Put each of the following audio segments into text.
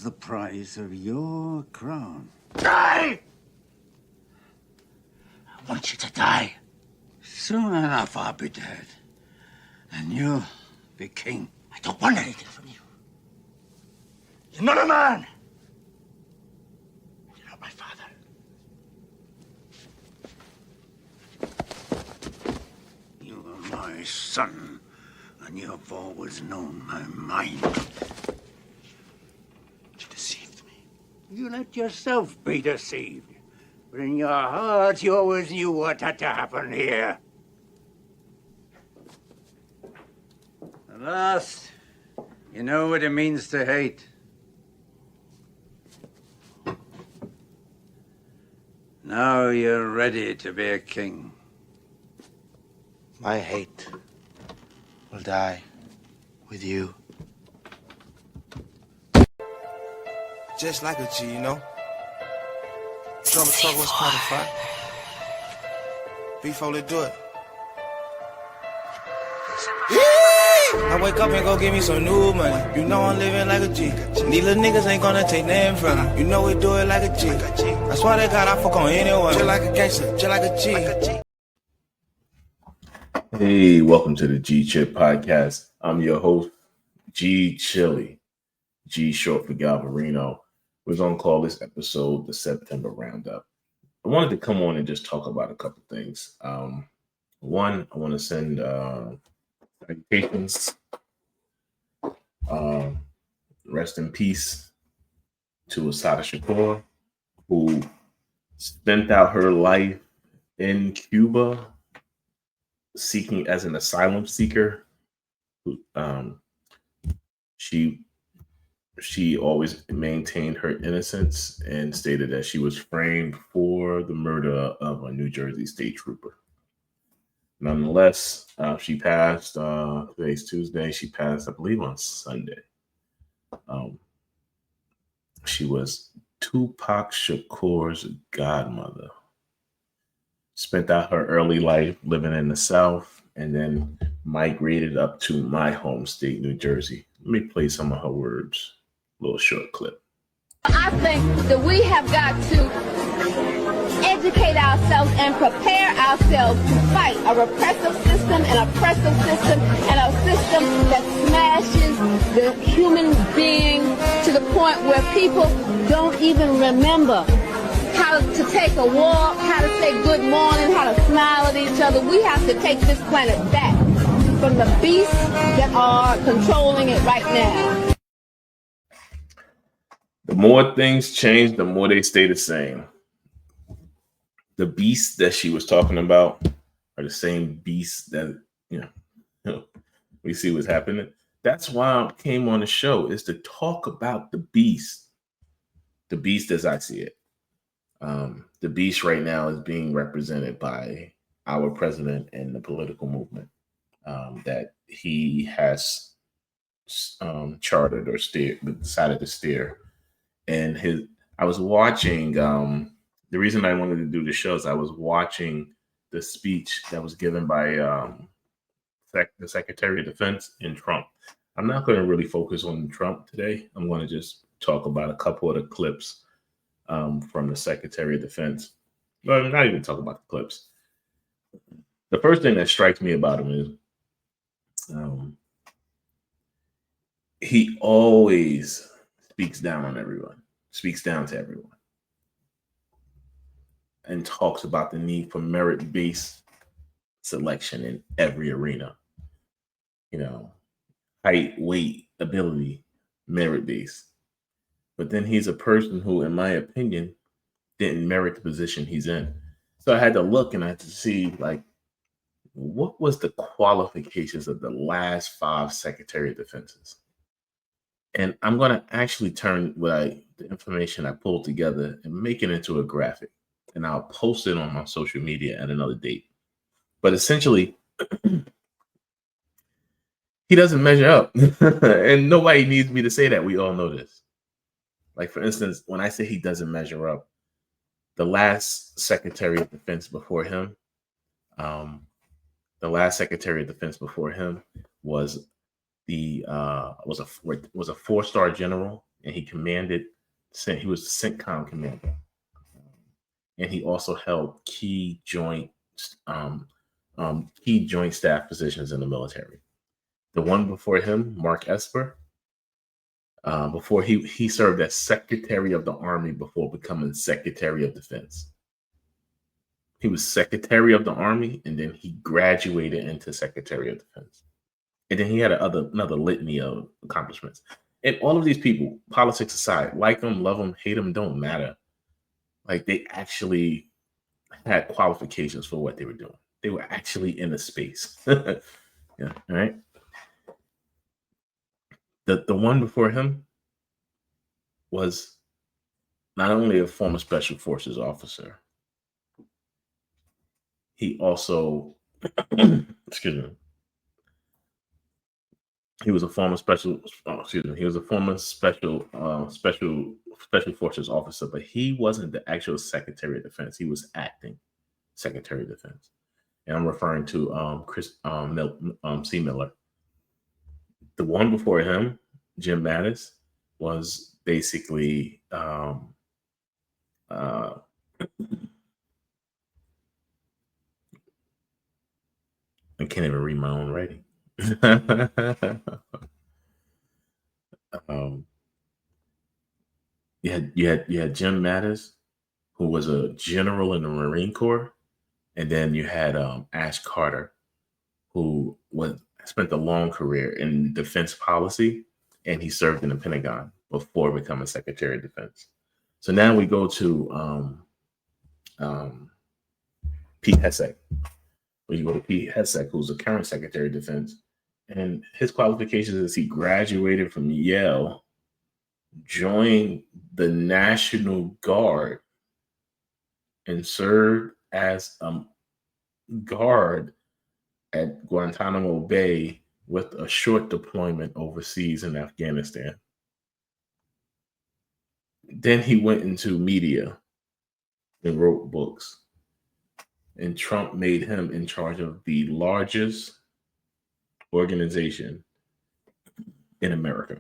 the price of your crown. Die! I want you to die. Soon enough I'll be dead. And you'll be king. I don't want anything from you. You're not a man. You're not my father. You are my son, and you have always known my mind. You deceived me. You let yourself be deceived. But in your heart, you always knew what had to happen here. At last, you know what it means to hate. Now you're ready to be a king. My hate will die with you. Just like a G, you know? Drum truck was part of fun. Before they do it. I wake up and go get me some new money. You know I'm living like a G. These little niggas ain't gonna take nothing from me. You know we do it like a G. I swear to God I fuck on anyone. Just like a gangster, just like a G. Hey, welcome to the G Chit podcast. I'm your host, G Chili. G short for Galvarino. We're going to call this episode the September Roundup. I wanted to come on and just talk about a couple things. One, I want to send salutations. Rest in peace to Assata Shakur, who spent out her life in Cuba seeking as an asylum seeker. She always maintained her innocence and stated that she was framed for the murder of a New Jersey state trooper. Nonetheless, she passed, today's Tuesday, she passed, I believe, on Sunday. She was Tupac Shakur's godmother. Spent out her early life living in the South and then migrated up to my home state, New Jersey. Let me play some of her words, a little short clip. I think that we have got to educate ourselves and prepare ourselves to fight a repressive system, an oppressive system, and a system that smashes the human being to the point where people don't even remember how to take a walk, how to say good morning, how to smile at each other. We have to take this planet back from the beasts that are controlling it right now. The more things change, the more they stay the same. The beasts that she was talking about are the same beasts that, we see what's happening. That's why I came on the show, is to talk about the beast as I see it. The beast right now is being represented by our president and the political movement that he has chartered or decided to steer. And I was watching, the reason I wanted to do the show is I was watching the speech that was given by the Secretary of Defense in Trump. I'm not going to really focus on Trump today. I'm going to just talk about a couple of the clips from the Secretary of Defense. Well, not even talk about the clips. The first thing that strikes me about him is he always speaks down to everyone, and talks about the need for merit-based selection in every arena. Height, weight, ability, merit-based. But then he's a person who, in my opinion, didn't merit the position he's in. So I had to look and I had to see, what was the qualifications of the last 5 Secretary of Defenses? And I'm going to actually turn the information I pulled together and make it into a graphic. And I'll post it on my social media at another date. But essentially, he doesn't measure up. And nobody needs me to say that. We all know this. Like, for instance, when I say he doesn't measure up, the last Secretary of Defense before him, was a 4-star general and he was the CENTCOM commander, and he also held key joint staff positions in the military. The one before him, Mark Esper, before he served as Secretary of the Army before becoming Secretary of Defense. He was Secretary of the Army, and then he graduated into Secretary of Defense. And then he had another litany of accomplishments. And all of these people, politics aside, like them, love them, hate them, don't matter. Like, they actually had qualifications for what they were doing. They were actually in a space. Yeah, all right. The one before him was not only a former Special Forces officer, he also, excuse me, he was a former special forces officer, but he wasn't the actual Secretary of Defense. He was acting Secretary of Defense, and I'm referring to C. Miller. The one before him, Jim Mattis, was basically I can't even read my own writing. You had Jim Mattis, who was a general in the Marine Corps, and then you had Ash Carter, who spent a long career in defense policy, and he served in the Pentagon before becoming Secretary of Defense. So now we go to Pete Hegseth. Where you go to Pete Hegseth, who's the current Secretary of Defense, and his qualifications is he graduated from Yale, joined the National Guard, and served as a guard at Guantanamo Bay with a short deployment overseas in Afghanistan. Then he went into media and wrote books. And Trump made him in charge of the largest organization in America,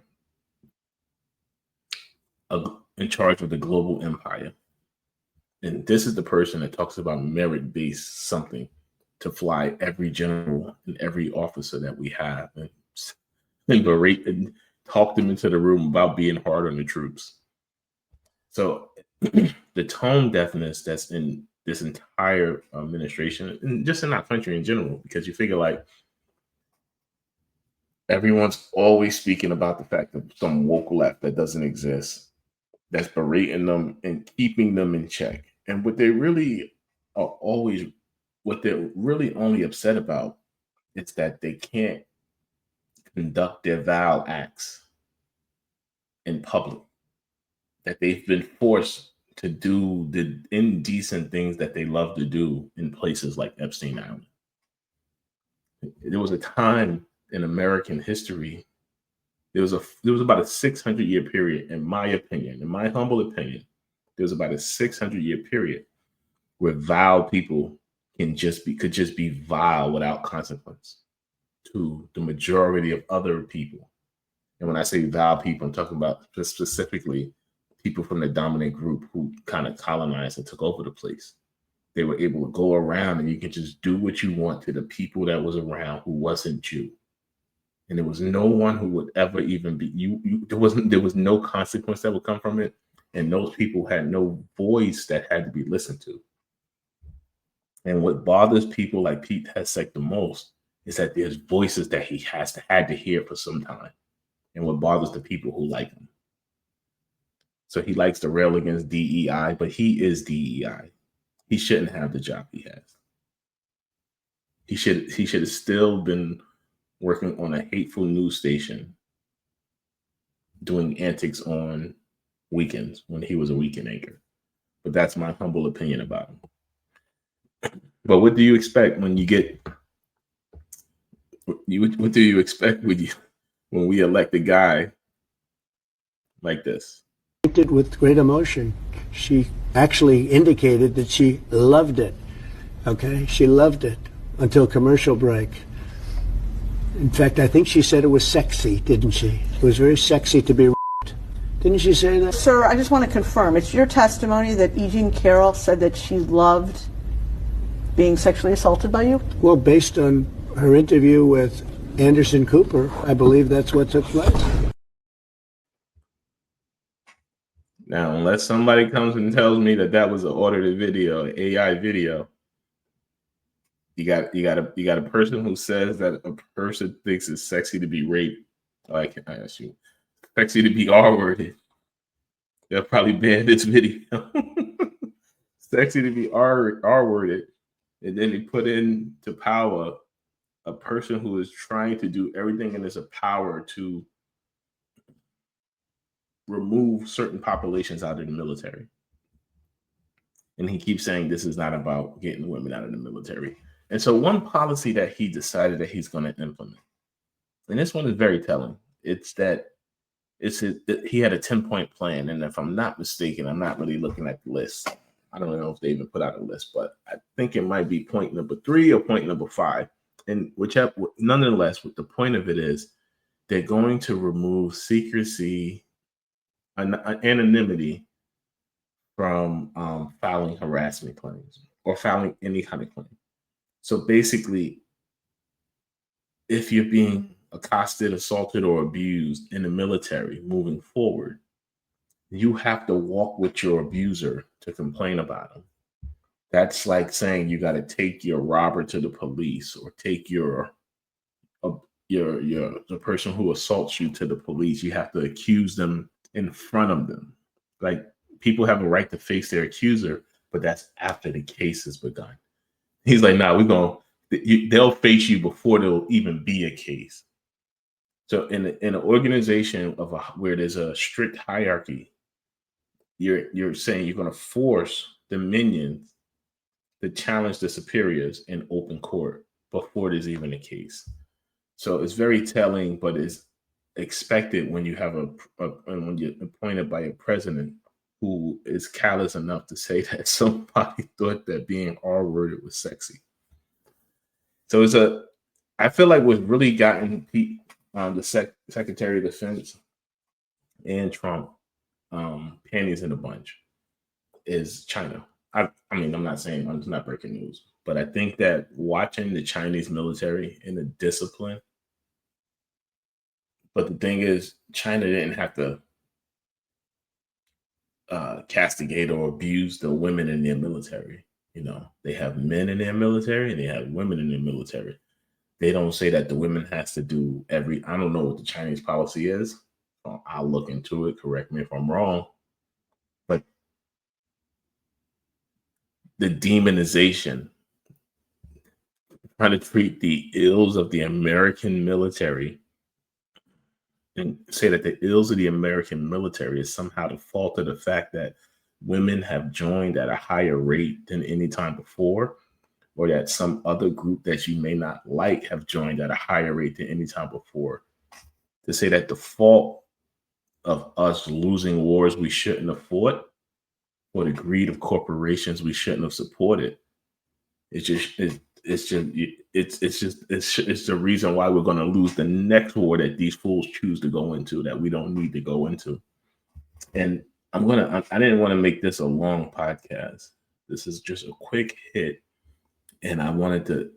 in charge of the global empire. And this is the person that talks about merit-based something to fly every general and every officer that we have and berate and talk them into the room about being hard on the troops. So the tone deafness that's in this entire administration, and just in our country in general, because you figure like everyone's always speaking about the fact that some woke left that doesn't exist, that's berating them and keeping them in check. And what they're really only upset about is that they can't conduct their vile acts in public, that they've been forced to do the indecent things that they love to do in places like Epstein Island. There was a time in American history, there was about a 600-year period, in my humble opinion, there was about a 600-year period where vile people could just be vile without consequence to the majority of other people. And when I say vile people, I'm talking about specifically people from the dominant group who kind of colonized and took over the place. They were able to go around and you could just do what you want to the people that was around who wasn't you. And there was no one who would ever even be you. There was no consequence that would come from it. And those people had no voice that had to be listened to. And what bothers people like Pete Hegseth the most is that there's voices that he had to hear for some time. And what bothers the people who like him. So he likes to rail against DEI, but he is DEI. He shouldn't have the job he has. He should have still been working on a hateful news station, doing antics on weekends when he was a weekend anchor. But that's my humble opinion about him. But what do you expect when you get? What do you expect when we elect a guy like this? With great emotion. She actually indicated that she loved it. Okay, she loved it until commercial break. In fact, I think she said it was sexy, didn't she? It was very sexy to be Didn't she say that? Sir, I just want to confirm. It's your testimony that E. Jean Carroll said that she loved being sexually assaulted by you? Well, based on her interview with Anderson Cooper, I believe that's what took place. Now, unless somebody comes and tells me that that was an ordered video, AI video, you got a person who says that a person thinks it's sexy to be raped. Oh, I ask you, sexy to be R-worded. They'll probably ban this video. Sexy to be R-worded, and then they put into power a person who is trying to do everything in his power to remove certain populations out of the military. And he keeps saying this is not about getting women out of the military. And so one policy that he decided that he's going to implement, and this one is very telling, it's that he had a 10-point plan. And if I'm not mistaken, I'm not really looking at the list. I don't know if they even put out a list, but I think it might be point number 3 or point number 5. And whichever, nonetheless, what the point of it is, they're going to remove secrecy, anonymity from filing harassment claims or filing any kind of claim. So basically, if you're being accosted, assaulted, or abused in the military moving forward, you have to walk with your abuser to complain about him. That's like saying you got to take your robber to the police, or take the person who assaults you to the police. You have to accuse them in front of them. Like, people have a right to face their accuser, but that's after the case has begun. He's like, nah, they'll face you before there'll even be a case. So in an organization where there's a strict hierarchy, you're saying you're going to force the minions to challenge the superiors in open court before there's even a case. So it's very telling, but it's expected when you have when you're appointed by a president who is callous enough to say that somebody thought that being R-worded was sexy. So I feel like what's really gotten the Secretary of Defense and Trump panties in a bunch is China. I mean, I'm not saying, it's not breaking news, but I think that watching the Chinese military in the discipline, but the thing is, China didn't have to castigate or abuse the women in their military. You know, they have men in their military and they have women in their military. They don't say that the women has to do I don't know what the Chinese policy is. I'll look into it. Correct me if I'm wrong. But the demonization, trying to treat the ills of the American military and say that the ills of the American military is somehow the fault of the fact that women have joined at a higher rate than any time before, or that some other group that you may not like have joined at a higher rate than any time before. To say that the fault of us losing wars we shouldn't have fought, or the greed of corporations we shouldn't have supported, it's the reason why we're going to lose the next war that these fools choose to go into, that we don't need to go into. And I didn't want to make this a long podcast. This is just a quick hit. And I wanted to,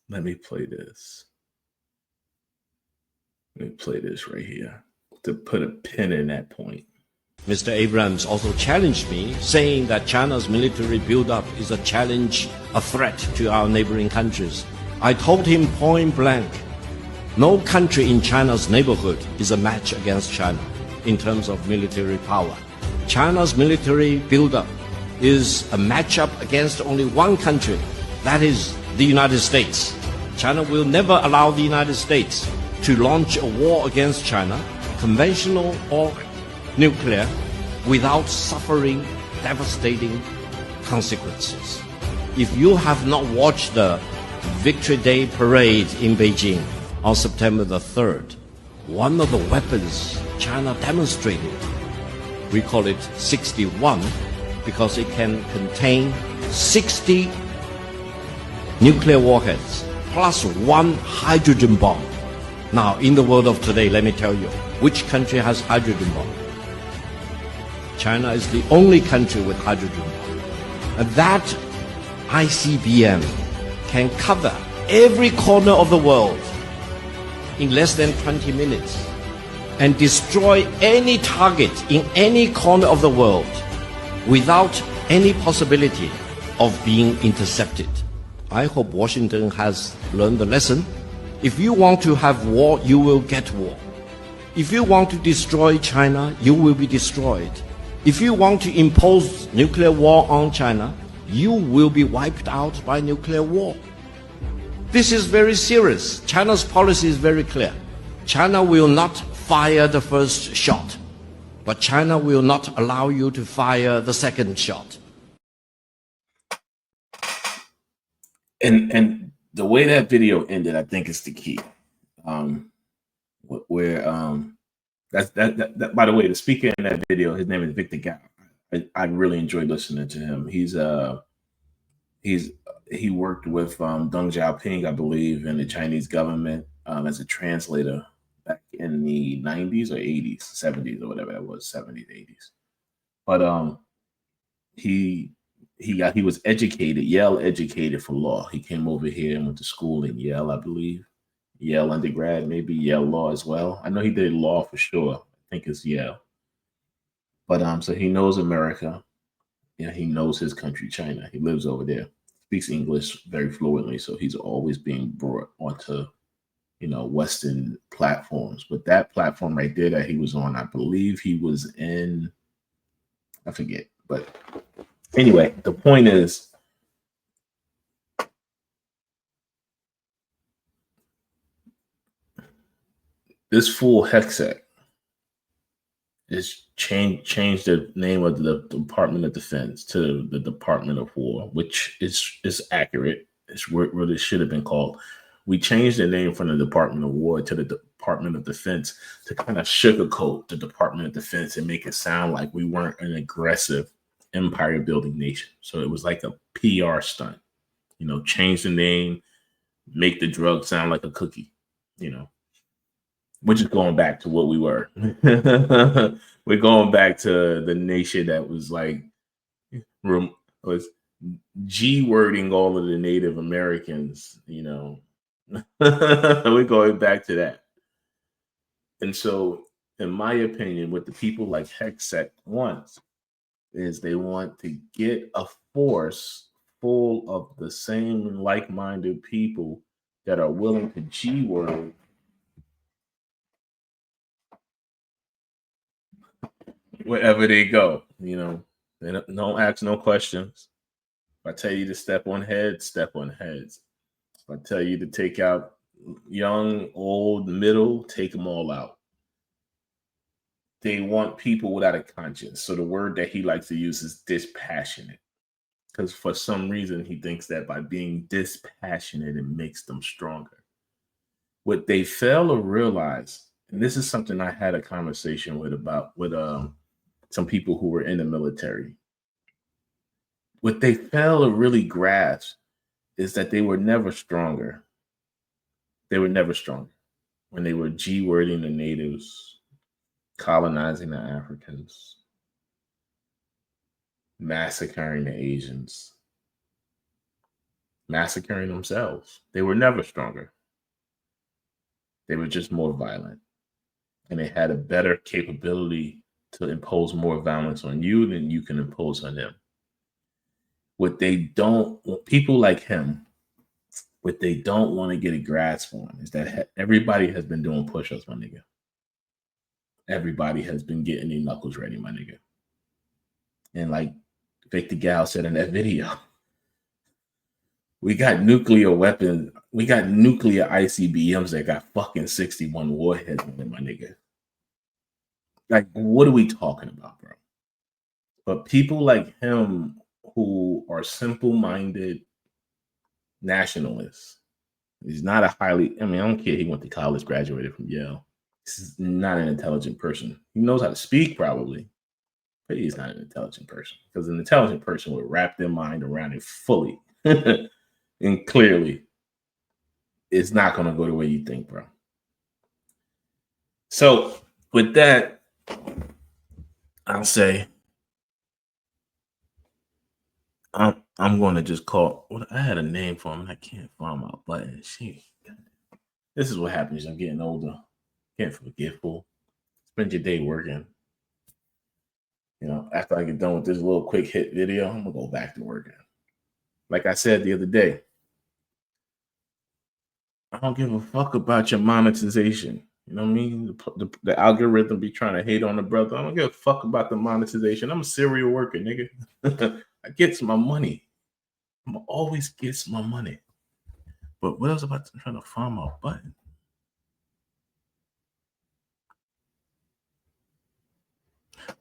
let me play this. Let me play this right here to put a pin in that point. Mr. Abrams also challenged me, saying that China's military buildup is a challenge, a threat to our neighboring countries. I told him point blank, no country in China's neighborhood is a match against China in terms of military power. China's military buildup is a matchup against only one country, that is the United States. China will never allow the United States to launch a war against China, conventional or nuclear, without suffering devastating consequences. If you have not watched the Victory Day parade in Beijing on September the 3rd, one of the weapons China demonstrated, we call it 61, because it can contain 60 nuclear warheads plus one hydrogen bomb. Now, in the world of today, let me tell you, which country has hydrogen bomb? China is the only country with hydrogen bomb. And that ICBM can cover every corner of the world in less than 20 minutes and destroy any target in any corner of the world without any possibility of being intercepted. I hope Washington has learned the lesson. If you want to have war, you will get war. If you want to destroy China, you will be destroyed. If you want to impose nuclear war on China, you will be wiped out by nuclear war. This is very serious. China's policy is very clear. China will not fire the first shot, but China will not allow you to fire the second shot. And the way that video ended, I think is the key. That by the way, the speaker in that video, his name is Victor Gao. I really enjoyed listening to him. He worked with Deng Xiaoping, I believe, in the Chinese government as a translator back in the 90s or 80s, 70s or whatever that was, 70s, 80s. But he was educated, Yale educated for law. He came over here and went to school in Yale, I believe. Yale undergrad, maybe Yale law as well. I know he did law for sure. I think it's Yale. But so he knows America. Yeah, he knows his country, China. He lives over there. Speaks English very fluently, so he's always being brought onto, Western platforms. But that platform right there that he was on, I believe he was in, I forget. But anyway, the point is, this fool Hegseth is changed the name of the Department of Defense to the Department of War, which is accurate. It's what it should have been called. We changed the name from the Department of War to the Department of Defense to kind of sugarcoat the Department of Defense and make it sound like we weren't an aggressive empire building nation. So it was like a PR stunt, change the name, make the drug sound like a cookie, Which is going back to what we were. We're going back to the nation that was was G-wording all of the Native Americans, We're going back to that. And so, in my opinion, what the people like Hegseth want is they want to get a force full of the same like-minded people that are willing to G-word wherever they go, They don't ask no questions. If I tell you to step on heads, step on heads. If I tell you to take out young, old, middle, take them all out. They want people without a conscience. So the word that he likes to use is dispassionate. Because for some reason, he thinks that by being dispassionate, it makes them stronger. What they fail to realize, and this is something I had a conversation with some people who were in the military. What they fail to really grasp is that they were never stronger. They were never stronger when they were G-wording the natives, colonizing the Africans, massacring the Asians, massacring themselves. They were never stronger. They were just more violent. And they had a better capability to impose more violence on you than you can impose on them. People like him, what they don't want to get a grasp on is that everybody has been doing push-ups, my nigga. Everybody has been getting their knuckles ready, my nigga. And like Victor Gao said in that video, we got nuclear weapons. We got nuclear ICBMs that got fucking 61 warheads in them, my nigga. Like, what are we talking about, bro? But people like him who are simple-minded nationalists, he's not I don't care, he went to college, graduated from Yale. He's not an intelligent person. He knows how to speak probably, but he's not an intelligent person, because an intelligent person would wrap their mind around it fully. And clearly, it's not going to go the way you think, bro. So with that, I'll say I'm going to just call. What I had a name for him, and I can't find my button. Shit. This is what happens. I'm getting older. Can't forgetful. Spend your day working. You know, after I get done with this little quick hit video, I'm gonna go back to working. Like I said the other day, I don't give a fuck about your monetization. You know what I mean? The algorithm be trying to hate on the brother. I don't give a fuck about the monetization. I'm a serial worker, nigga. I get my money. I'm always gets my money. But what else about trying to find my button?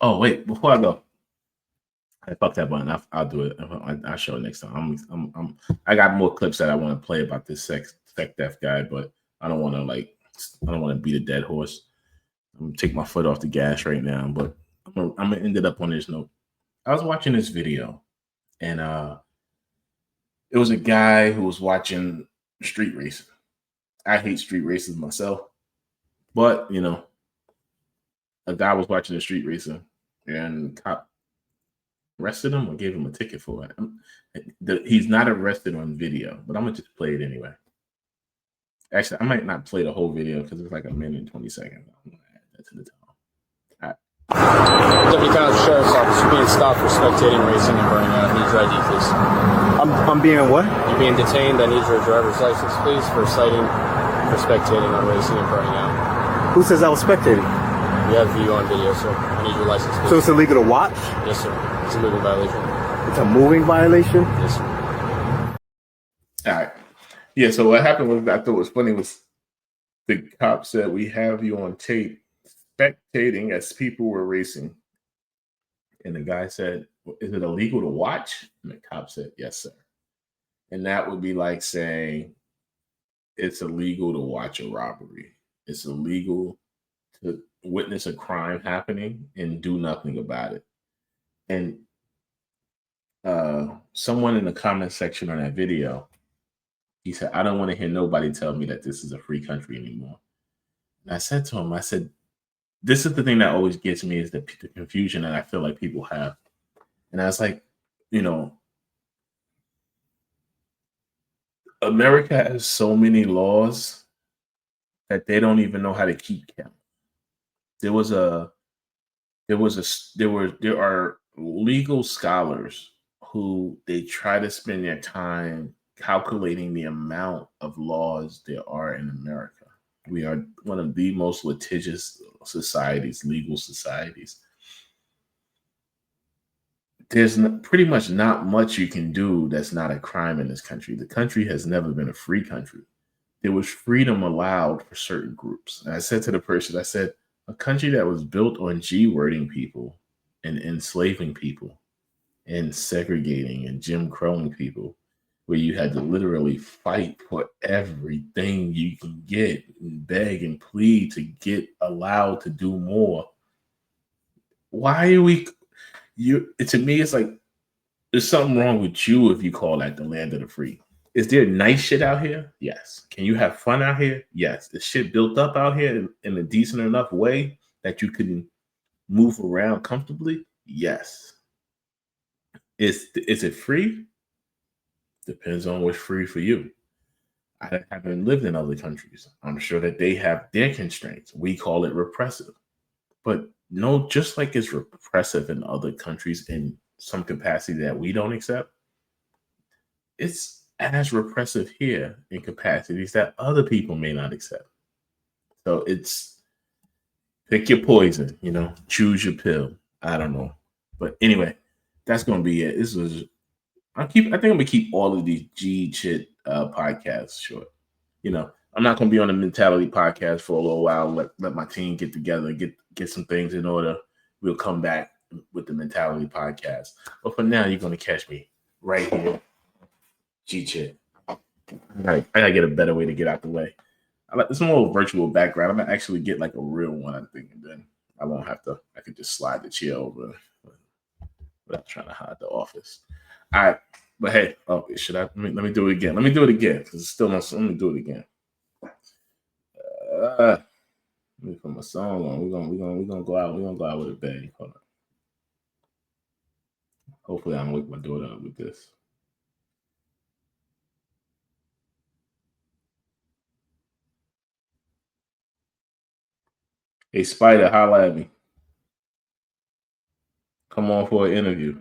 Oh wait, before I go, I fucked that button. I'll do it. I'll show it next time. I got more clips that I want to play about this SecDef guy, but I don't want to beat a dead horse. I'm gonna take my foot off the gas right now, but I'm gonna end it up on this note. I was watching this video, and it was a guy who was watching street racing. I hate street races myself, but you know, a guy was watching the street racing, and the cop arrested him or gave him a ticket for it. He's not arrested on video, but I'm gonna just play it anyway. Actually, I might not play the whole video because it's like a minute and 20 seconds. I'm gonna add that to the time. All right. Deputy County Sheriff's Office, being stopped for spectating racing and burning out. Need your ID, please. I'm being what? You're being detained. I need your driver's license, please, for citing for spectating on racing and burning out. Who says I was spectating? We have you on video, sir. I need your license, please. So it's illegal to watch? Yes, sir. It's a moving violation. It's a moving violation? Yes, sir. All right. Yeah, so what happened was, I thought was funny was the cop said, we have you on tape spectating as people were racing. And the guy said, is it illegal to watch? And the cop said, yes, sir. And that would be like saying it's illegal to watch a robbery. It's illegal to witness a crime happening and do nothing about it. And someone in the comment section on that video, he said, I don't want to hear nobody tell me that this is a free country anymore. And I said to him, I said, this is the thing that always gets me is the confusion that I feel like people have. And I was like, you know, America has so many laws that they don't even know how to keep count. There are legal scholars who they try to spend their time calculating the amount of laws there are in America. We are one of the most litigious societies, legal societies. There's pretty much not much you can do that's not a crime in this country. The country has never been a free country. There was freedom allowed for certain groups. And I said to the person, I said, a country that was built on G-wording people and enslaving people and segregating and Jim Crowing people, where you had to literally fight for everything you can get and beg and plead to get allowed to do more. Why are we... to me, it's like there's something wrong with you if you call that the land of the free. Is there nice shit out here? Yes. Can you have fun out here? Yes. Is shit built up out here in a decent enough way that you can move around comfortably? Yes. Is it free? Depends on what's free for you. I haven't lived in other countries. I'm sure that they have their constraints. We call it repressive. But no, just like it's repressive in other countries in some capacity that we don't accept, it's as repressive here in capacities that other people may not accept. So it's pick your poison, you know, choose your pill. I don't know. But anyway, that's going to be it. I think I'm going to keep all of these Chit podcasts short. You know, I'm not going to be on the Mentality podcast for a little while. Let my team get together, get some things in order. We'll come back with the Mentality podcast. But for now, you're going to catch me right here. Chit. I gotta get a better way to get out the way. I like this more virtual background. I'm gonna actually get like a real one, I think, and then I won't have to. I could just slide the chair over without trying to hide the office. All right, but hey, should I? Let me do it again. Let me do it again because it's still not. Let me do it again. Let me put my song on. We're gonna go out. We're gonna go out with a bang. Hold on. Hopefully I don't wake my daughter up with this. Hey Spider, holla at me. Come on for an interview.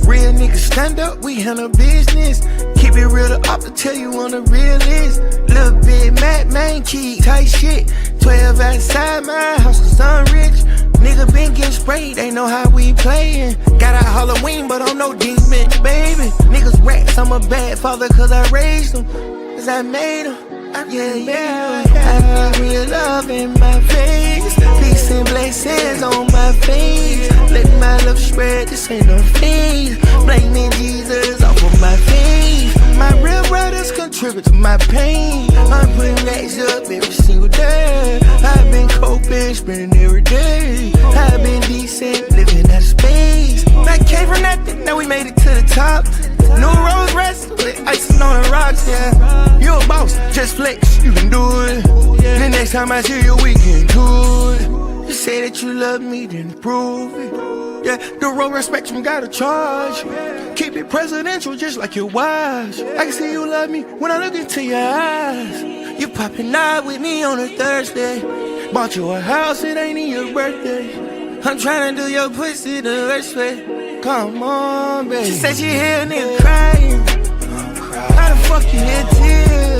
Real niggas stand up, we handle business. Keep it real up to tell you on the real list. Little bit mad, man, keep tight shit. 12 outside my house, cause I'm rich. Nigga been getting sprayed, they know how we playin'. Got out Halloween, but I'm no demon, baby. Niggas rats, I'm a bad father cause I raised them. Cause I made them. I need real love in my face. Peace and blessings on my face. Let my love spread, this ain't no phase. Blaming Jesus off of my face. My real brothers contribute to my pain. I'm putting racks up every single day. I've been coping, spending every day. I've been decent, living out of space. I came from nothing, now we made it to the top. New Rose rest with icing on the rocks, yeah. You a boss, just flex, you can do it. The next time I see you, we can do it. You say that you love me, then prove it. Yeah, the road respect you gotta charge. Keep it presidential just like your watch. I can see you love me when I look into your eyes. You popping out with me on a Thursday. Bought you a house, it ain't in your birthday. I'm trying to do your pussy the worst way. Come on, baby. She said she hear a nigga crying. How the fuck you hear tears?